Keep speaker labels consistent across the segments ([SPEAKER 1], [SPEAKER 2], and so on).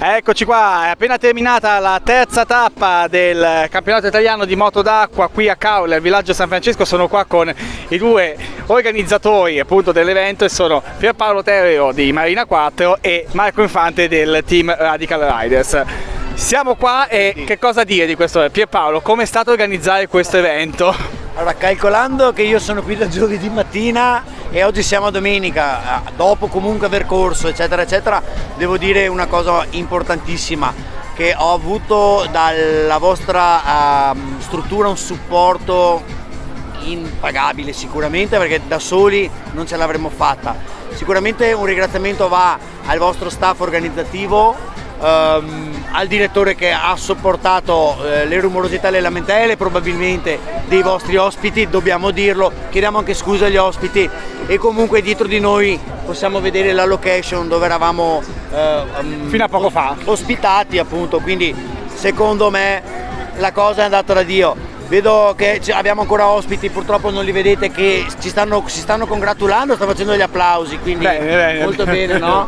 [SPEAKER 1] Eccoci qua, è appena terminata la terza tappa del campionato italiano di moto d'acqua qui a Caule, al villaggio San Francesco. Sono qua con i due organizzatori appunto dell'evento e sono Pierpaolo Terreo di Marina 4 e Marco Infante del team Radical Riders. Siamo qua e che cosa dire di questo? Pierpaolo, come è stato organizzare questo evento?
[SPEAKER 2] Allora, calcolando che io sono qui da giovedì mattina e oggi siamo a domenica, dopo comunque aver corso eccetera eccetera, devo dire una cosa importantissima, che ho avuto dalla vostra struttura un supporto impagabile sicuramente, perché da soli non ce l'avremmo fatta. Sicuramente un ringraziamento va al vostro staff organizzativo, al direttore che ha sopportato le rumorosità e le lamentele probabilmente dei vostri ospiti, dobbiamo dirlo, chiediamo anche scusa agli ospiti, e comunque dietro di noi possiamo vedere la location dove eravamo
[SPEAKER 1] fino a poco fa
[SPEAKER 2] ospitati appunto, quindi secondo me la cosa è andata da Dio. Vedo che abbiamo ancora ospiti, purtroppo non li vedete, che si stanno congratulando, stanno facendo gli applausi, quindi bene. Molto bene, no?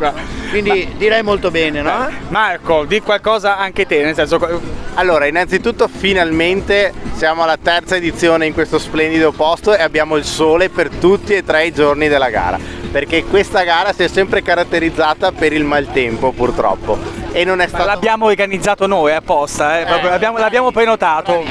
[SPEAKER 2] Quindi direi molto bene, no?
[SPEAKER 1] Marco, di qualcosa anche te, nel senso...
[SPEAKER 3] Allora, innanzitutto finalmente siamo alla terza edizione in questo splendido posto e abbiamo il sole per tutti e tre i giorni della gara, perché questa gara si è sempre caratterizzata per il maltempo purtroppo e non è stato...
[SPEAKER 1] L'abbiamo organizzato noi apposta, l'abbiamo prenotato.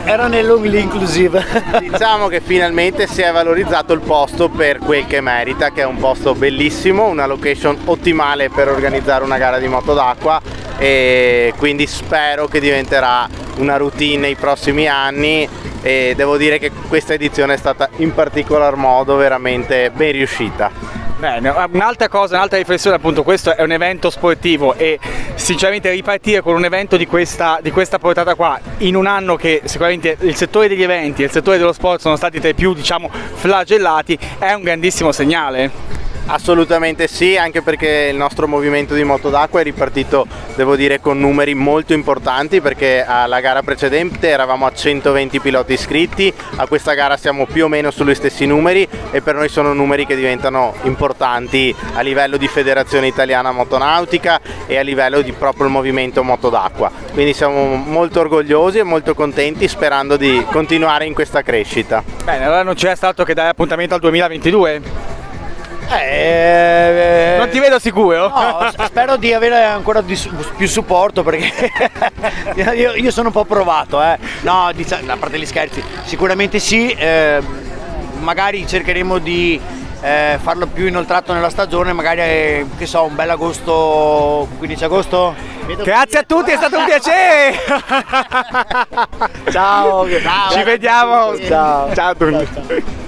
[SPEAKER 2] Era nell'all inclusive.
[SPEAKER 3] Diciamo che finalmente si è valorizzato il posto per quel che merita, che è un posto bellissimo, una location ottimale per organizzare una gara di moto d'acqua, e quindi spero che diventerà una routine nei prossimi anni, e devo dire che questa edizione è stata in particolar modo veramente ben riuscita.
[SPEAKER 1] Bene, un'altra riflessione, appunto, questo è un evento sportivo e sinceramente ripartire con un evento di questa portata qua in un anno che sicuramente il settore degli eventi e il settore dello sport sono stati tra i più, diciamo, flagellati, è un grandissimo segnale.
[SPEAKER 3] Assolutamente sì, anche perché il nostro movimento di moto d'acqua è ripartito, devo dire, con numeri molto importanti, perché alla gara precedente eravamo a 120 piloti iscritti, a questa gara siamo più o meno sugli stessi numeri e per noi sono numeri che diventano importanti a livello di Federazione Italiana Motonautica e a livello di proprio il movimento moto d'acqua. Quindi siamo molto orgogliosi e molto contenti, sperando di continuare in questa crescita.
[SPEAKER 1] Bene, allora non c'è stato che dare appuntamento al 2022? Non ti vedo sicuro?
[SPEAKER 2] No, spero di avere ancora più supporto, perché io sono un po' provato, No, a parte gli scherzi, sicuramente sì, magari cercheremo di farlo più inoltrato nella stagione, magari che so, un bel agosto, 15 agosto.
[SPEAKER 1] Grazie a tutti, è stato un piacere.
[SPEAKER 2] Ciao.
[SPEAKER 1] Ci vediamo.
[SPEAKER 2] Ciao.
[SPEAKER 1] Ciao a tutti.